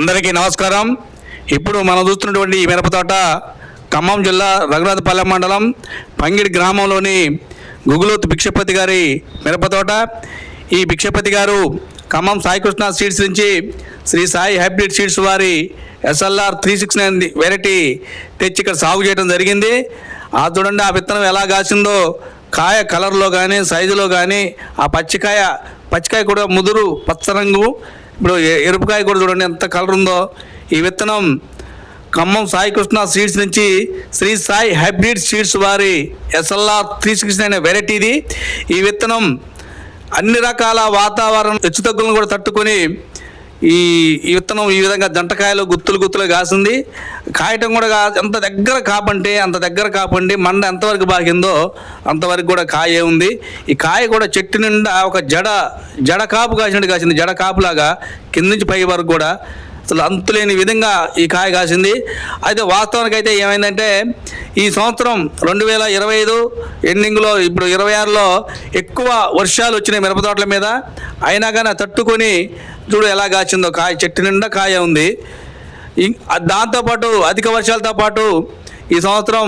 అందరికీ నమస్కారం. ఇప్పుడు మనం చూస్తున్నటువంటి ఈ మిరప తోట ఖమ్మం జిల్లా రఘునాథపల్లెం మండలం పంగిడి గ్రామంలోని గుగులోతు భిక్షపతి గారి మిరప తోట. ఈ భిక్షపతి గారు ఖమ్మం సాయికృష్ణ సీడ్స్ నుంచి శ్రీ సాయి హైబ్రిడ్ సీడ్స్ వారి SLR 369 వెరైటీ తెచ్చి ఇక్కడ సాగు చేయడం జరిగింది. చూడండి ఆ విత్తనం ఎలా కాసిందో, కాయ కలర్లో కానీ సైజులో కానీ ఆ పచ్చికాయ కూడా ముదురు పచ్చ రంగు, ఇప్పుడు ఎరుపుకాయ కూడా చూడండి ఎంత కలర్ ఉందో. ఈ విత్తనం ఖమ్మం సాయికృష్ణ సీడ్స్ నుంచి శ్రీ సాయి హైబ్రిడ్ సీడ్స్ వారి SLR 369 వెరైటీ ఇది. ఈ విత్తనం అన్ని రకాల వాతావరణ హెచ్చుతగ్గులను కూడా తట్టుకొని ఈ విత్తనం ఈ విధంగా జంటకాయలు గుత్తులు కాసింది. కాయటం కూడా ఎంత దగ్గర కాపంటే అంత దగ్గర కాపండి, మండ ఎంతవరకు బాగిందో అంతవరకు కూడా కాయ ఉంది. ఈ కాయ కూడా చెట్టు నిండా ఒక జడ కాపు కాసినట్టు కాసింది. జడ కాపులాగా కింద నుంచి పై వరకు కూడా అసలు అంతులేని విధంగా ఈ కాయ కాసింది. అయితే వాస్తవానికి అయితే ఏమైందంటే ఈ సంవత్సరం 2025 ఎండింగ్లో ఇప్పుడు 26లో ఎక్కువ వర్షాలు వచ్చినాయి మిరప తోటల మీద. అయినా కానీ తట్టుకొని చూడు ఎలా కాసిందో, కాయ చెట్టు నిండా కాయ ఉంది. దాంతోపాటు అధిక వర్షాలతో పాటు ఈ సంవత్సరం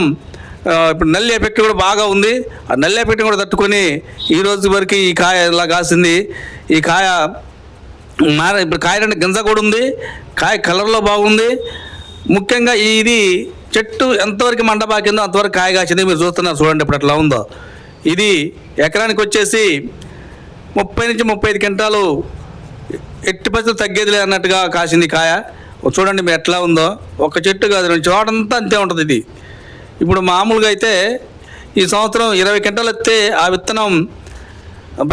ఇప్పుడు నల్లి ఎఫెక్ట్ కూడా బాగా ఉంది. ఆ నల్లి ఎఫెక్ట్ కూడా తట్టుకొని ఈ రోజు వరకు ఈ కాయ ఇలా కాసింది. ఈ కాయ ఇప్పుడు కాయ అంటే గింజ కూడా ఉంది, కాయ కలర్లో బాగుంది. ముఖ్యంగా ఇది చెట్టు ఎంతవరకు మండ బాకిందో అంతవరకు కాయ కాసింది. మీరు చూస్తున్నారు చూడండి ఇప్పుడు ఎట్లా ఉందో. ఇది ఎకరానికి వచ్చేసి 30 నుంచి 35 క్వింటాలు ఎట్టి పరిస్థితులు తగ్గేదిలే అన్నట్టుగా కాసింది కాయ. చూడండి మీరు ఎట్లా ఉందో. ఒక చెట్టు కాదు, 2 చోటంతా అంతే ఉంటుంది ఇది. ఇప్పుడు మామూలుగా అయితే ఈ సంవత్సరం 20 క్వింటాలు వస్తే ఆ విత్తనం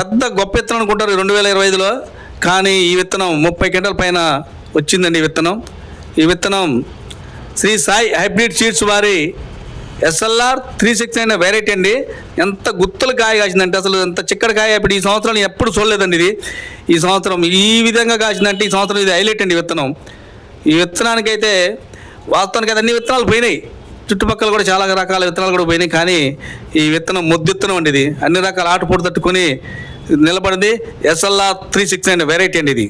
పెద్ద గొప్ప విత్తనం అనుకుంటారు 2025లో. కానీ ఈ విత్తనం 30 క్వింటాల పైన వచ్చిందండి ఈ విత్తనం శ్రీ సాయి హైబ్రిడ్ సీడ్స్ వారి SLR 369 వెరైటీ అండి. ఎంత గుత్తులు కాయ కాసిందంటే అసలు ఎంత చిక్కడి కాయ ఇప్పుడు ఈ సంవత్సరం ఎప్పుడు చూడలేదండి ఇది. ఈ సంవత్సరం ఈ విధంగా కాసిందంటే ఈ సంవత్సరం ఇది హైలైట్ అండి విత్తనం. ఈ విత్తనానికైతే వాస్తవానికి అన్ని విత్తనాలు పోయినాయి, చుట్టుపక్కల కూడా చాలా రకాల విత్తనాలు కూడా పోయినాయి. కానీ ఈ విత్తనం మొద్దిత్తనం అండి. ఇది అన్ని రకాల ఆటపోటు తట్టుకొని నిలబడింది. SLR 369 వెరైటీ అండి ఇది.